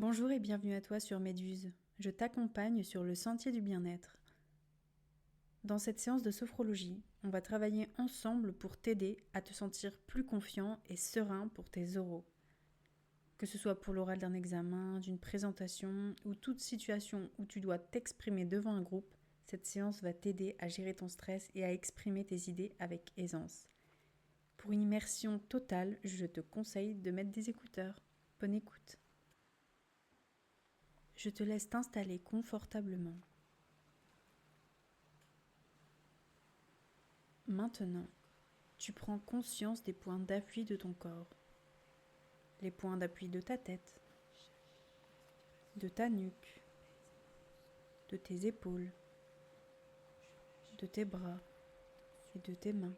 Bonjour et bienvenue à toi sur Méduse. Je t'accompagne sur le sentier du bien-être. Dans cette séance de sophrologie, on va travailler ensemble pour t'aider à te sentir plus confiant et serein pour tes oraux. Que ce soit pour l'oral d'un examen, d'une présentation ou toute situation où tu dois t'exprimer devant un groupe, cette séance va t'aider à gérer ton stress et à exprimer tes idées avec aisance. Pour une immersion totale, je te conseille de mettre des écouteurs. Bonne écoute. Je te laisse t'installer confortablement. Maintenant, tu prends conscience des points d'appui de ton corps, les points d'appui de ta tête, de ta nuque, de tes épaules, de tes bras et de tes mains,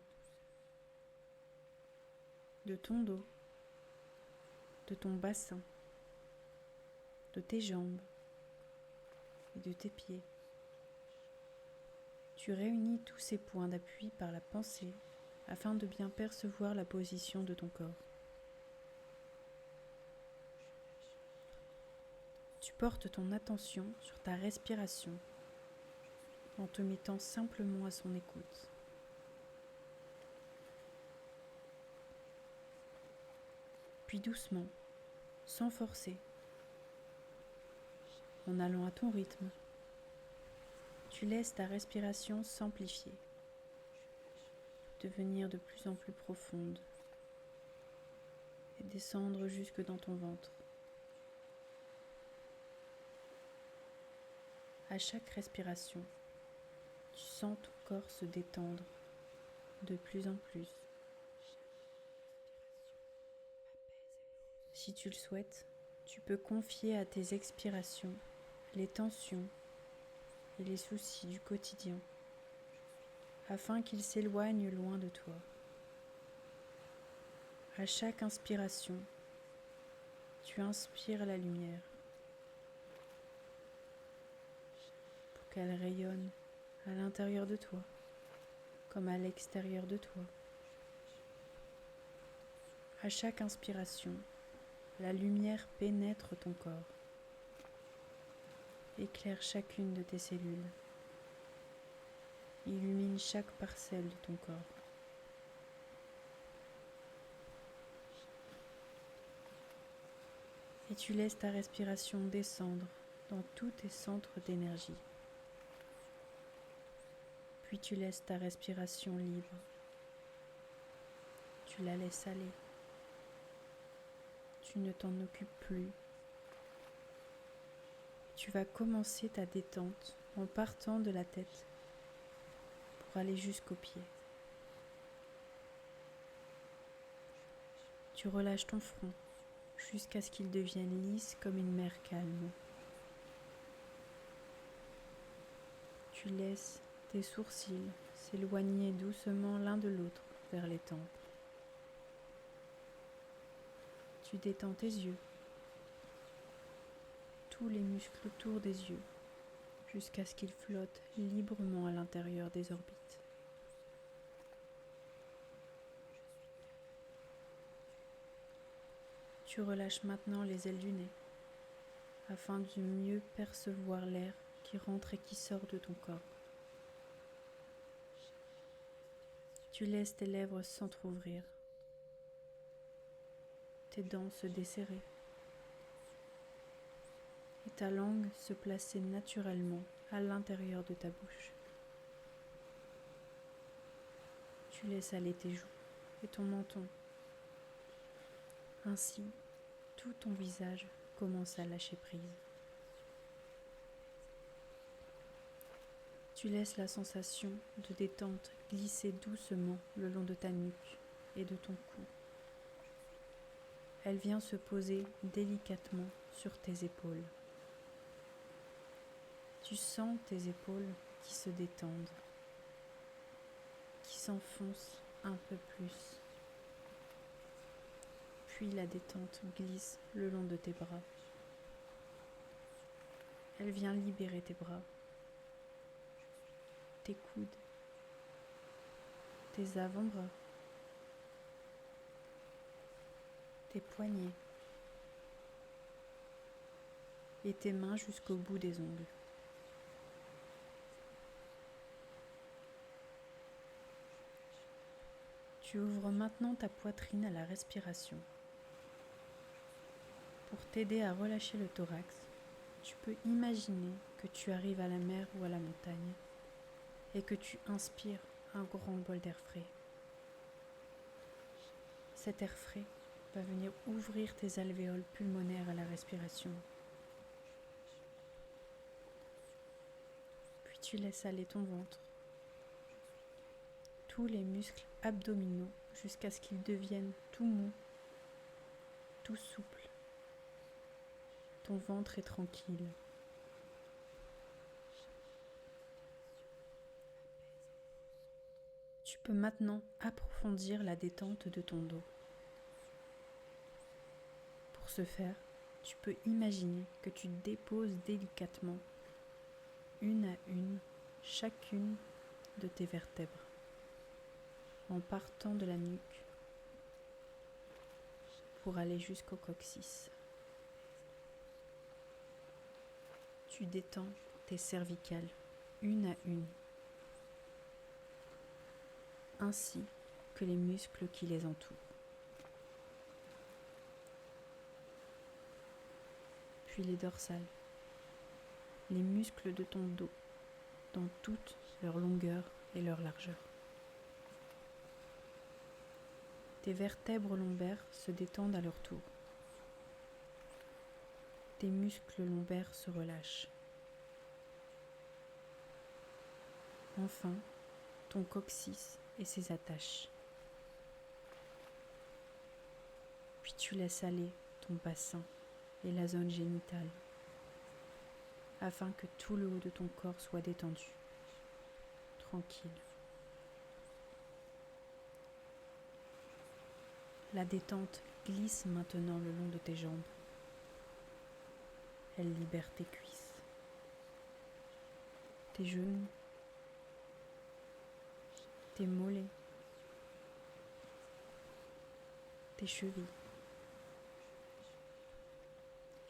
de ton dos, de ton bassin, de tes jambes et de tes pieds. Tu réunis tous ces points d'appui par la pensée afin de bien percevoir la position de ton corps. Tu portes ton attention sur ta respiration en te mettant simplement à son écoute. Puis doucement, sans forcer, en allant à ton rythme, tu laisses ta respiration s'amplifier, devenir de plus en plus profonde et descendre jusque dans ton ventre. À chaque respiration, tu sens ton corps se détendre de plus en plus. Si tu le souhaites, tu peux confier à tes expirations les tensions et les soucis du quotidien afin qu'ils s'éloignent loin de toi. À chaque inspiration, tu inspires la lumière pour qu'elle rayonne à l'intérieur de toi comme à l'extérieur de toi. À chaque inspiration, la lumière pénètre ton corps, éclaire chacune de tes cellules, illumine chaque parcelle de ton corps. Et tu laisses ta respiration descendre dans tous tes centres d'énergie. Puis tu laisses ta respiration libre. Tu la laisses aller. Tu ne t'en occupes plus. Tu vas commencer ta détente en partant de la tête pour aller jusqu'aux pieds. Tu relâches ton front jusqu'à ce qu'il devienne lisse comme une mer calme. Tu laisses tes sourcils s'éloigner doucement l'un de l'autre vers les tempes. Tu détends tes yeux, tous les muscles autour des yeux, jusqu'à ce qu'ils flottent librement à l'intérieur des orbites. Tu relâches maintenant les ailes du nez, afin de mieux percevoir l'air qui rentre et qui sort de ton corps. Tu laisses tes lèvres s'entr'ouvrir, tes dents se desserrer, et ta langue se placer naturellement à l'intérieur de ta bouche. Tu laisses aller tes joues et ton menton. Ainsi, tout ton visage commence à lâcher prise. Tu laisses la sensation de détente glisser doucement le long de ta nuque et de ton cou. Elle vient se poser délicatement sur tes épaules. Tu sens tes épaules qui se détendent, qui s'enfoncent un peu plus. Puis la détente glisse le long de tes bras. Elle vient libérer tes bras, tes coudes, tes avant-bras, tes poignets, et tes mains jusqu'au bout des ongles. Tu ouvres maintenant ta poitrine à la respiration. Pour t'aider à relâcher le thorax, tu peux imaginer que tu arrives à la mer ou à la montagne et que tu inspires un grand bol d'air frais. Cet air frais va venir ouvrir tes alvéoles pulmonaires à la respiration. Puis tu laisses aller ton ventre, tous les muscles abdominaux jusqu'à ce qu'ils deviennent tout mous, tout souples. Ton ventre est tranquille. Tu peux maintenant approfondir la détente de ton dos. Pour ce faire, tu peux imaginer que tu déposes délicatement, une à une, chacune de tes vertèbres, en partant de la nuque pour aller jusqu'au coccyx. Tu détends tes cervicales une à une, ainsi que les muscles qui les entourent. Puis les dorsales, les muscles de ton dos dans toute leur longueur et leur largeur. Tes vertèbres lombaires se détendent à leur tour. Tes muscles lombaires se relâchent. Enfin, ton coccyx et ses attaches. Puis tu laisses aller ton bassin et la zone génitale, afin que tout le haut de ton corps soit détendu, tranquille. La détente glisse maintenant le long de tes jambes. Elle libère tes cuisses, tes genoux, tes mollets, tes chevilles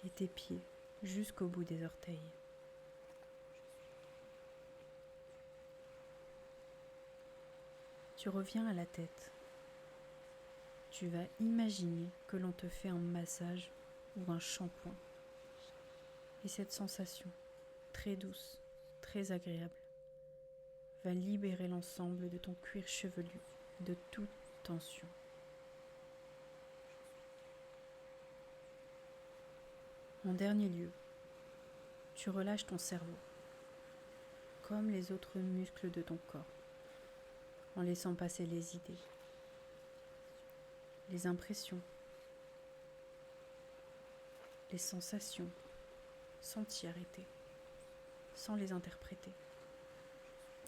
et tes pieds jusqu'au bout des orteils. Tu reviens à la tête. Tu vas imaginer que l'on te fait un massage ou un shampoing. Et cette sensation, très douce, très agréable, va libérer l'ensemble de ton cuir chevelu de toute tension. En dernier lieu, tu relâches ton cerveau, comme les autres muscles de ton corps, en laissant passer les idées, les impressions, les sensations, sans t'y arrêter, sans les interpréter.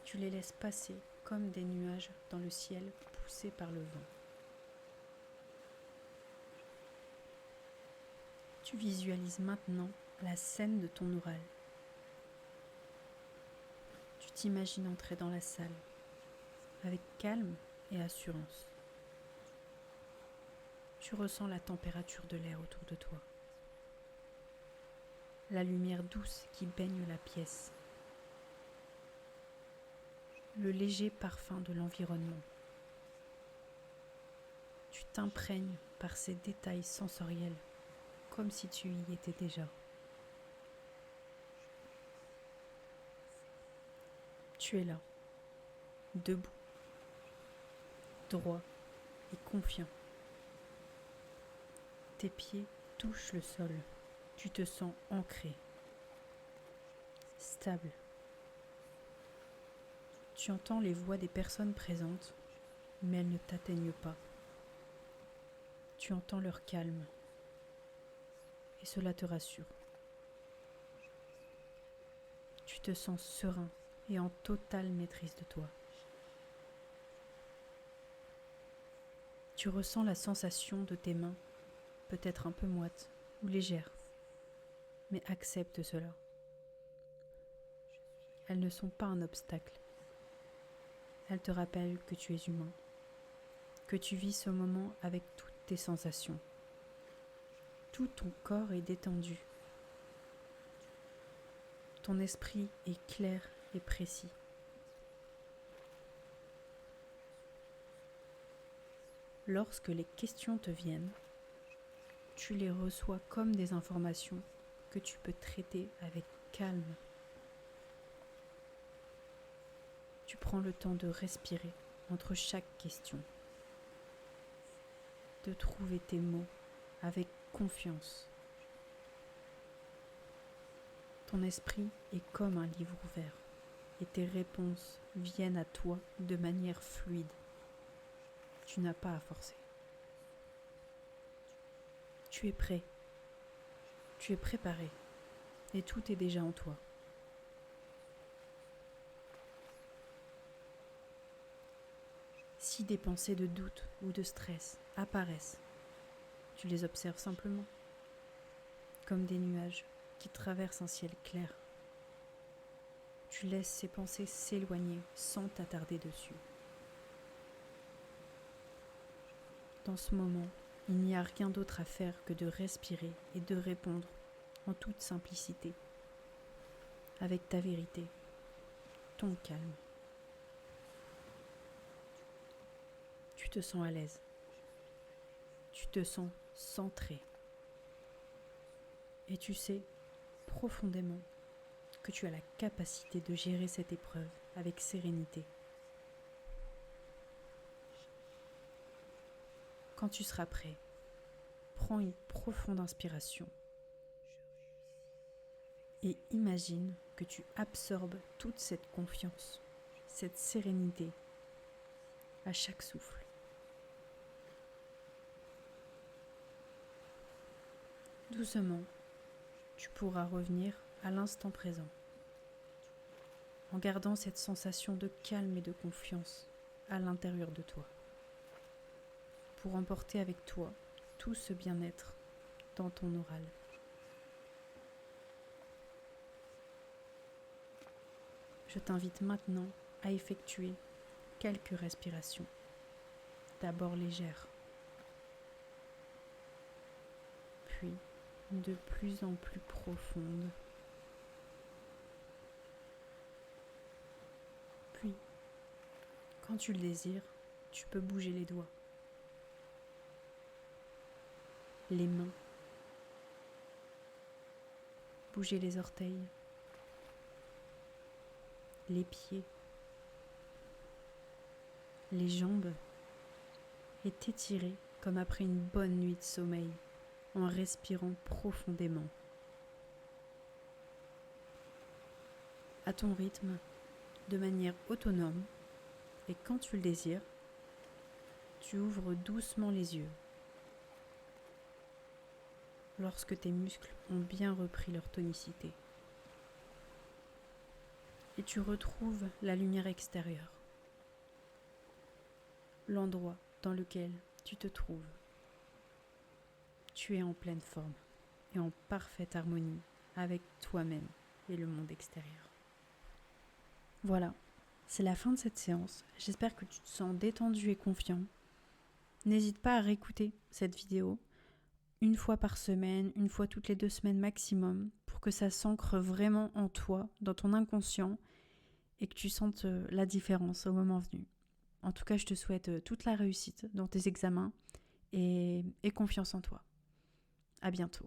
Tu les laisses passer comme des nuages dans le ciel poussés par le vent. Tu visualises maintenant la scène de ton oral. Tu t'imagines entrer dans la salle avec calme et assurance. Tu ressens la température de l'air autour de toi, la lumière douce qui baigne la pièce, le léger parfum de l'environnement. Tu t'imprègnes par ces détails sensoriels, comme si tu y étais déjà. Tu es là, debout, droit et confiant. Tes pieds touchent le sol. Tu te sens ancré, stable. Tu entends les voix des personnes présentes, mais elles ne t'atteignent pas. Tu entends leur calme, et cela te rassure. Tu te sens serein et en totale maîtrise de toi. Tu ressens la sensation de tes mains, peut-être un peu moites ou légères, mais accepte cela. Elles ne sont pas un obstacle. Elles te rappellent que tu es humain, que tu vis ce moment avec toutes tes sensations. Tout ton corps est détendu. Ton esprit est clair et précis. Lorsque les questions te viennent, tu les reçois comme des informations que tu peux traiter avec calme. Tu prends le temps de respirer entre chaque question, de trouver tes mots avec confiance. Ton esprit est comme un livre ouvert et tes réponses viennent à toi de manière fluide. Tu n'as pas à forcer. Tu es prêt, tu es préparé et tout est déjà en toi. Si des pensées de doute ou de stress apparaissent, tu les observes simplement, comme des nuages qui traversent un ciel clair. Tu laisses ces pensées s'éloigner sans t'attarder dessus. Dans ce moment, il n'y a rien d'autre à faire que de respirer et de répondre en toute simplicité, avec ta vérité, ton calme. Tu te sens à l'aise, tu te sens centré et tu sais profondément que tu as la capacité de gérer cette épreuve avec sérénité. Quand tu seras prêt, prends une profonde inspiration et imagine que tu absorbes toute cette confiance, cette sérénité à chaque souffle. Doucement, tu pourras revenir à l'instant présent, en gardant cette sensation de calme et de confiance à l'intérieur de toi, pour emporter avec toi tout ce bien-être dans ton oral. Je t'invite maintenant à effectuer quelques respirations, d'abord légères, puis de plus en plus profondes, puis, quand tu le désires, tu peux bouger les doigts, les mains, bouger les orteils, les pieds, les jambes et t'étirer comme après une bonne nuit de sommeil en respirant profondément. À ton rythme, de manière autonome et quand tu le désires, tu ouvres doucement les yeux. Lorsque tes muscles ont bien repris leur tonicité. Et tu retrouves la lumière extérieure, l'endroit dans lequel tu te trouves. Tu es en pleine forme et en parfaite harmonie avec toi-même et le monde extérieur. Voilà, c'est la fin de cette séance. J'espère que tu te sens détendu et confiant. N'hésite pas à réécouter cette vidéo une fois par semaine, une fois toutes les 2 semaines maximum, pour que ça s'ancre vraiment en toi, dans ton inconscient, et que tu sentes la différence au moment venu. En tout cas, je te souhaite toute la réussite dans tes examens et confiance en toi. À bientôt.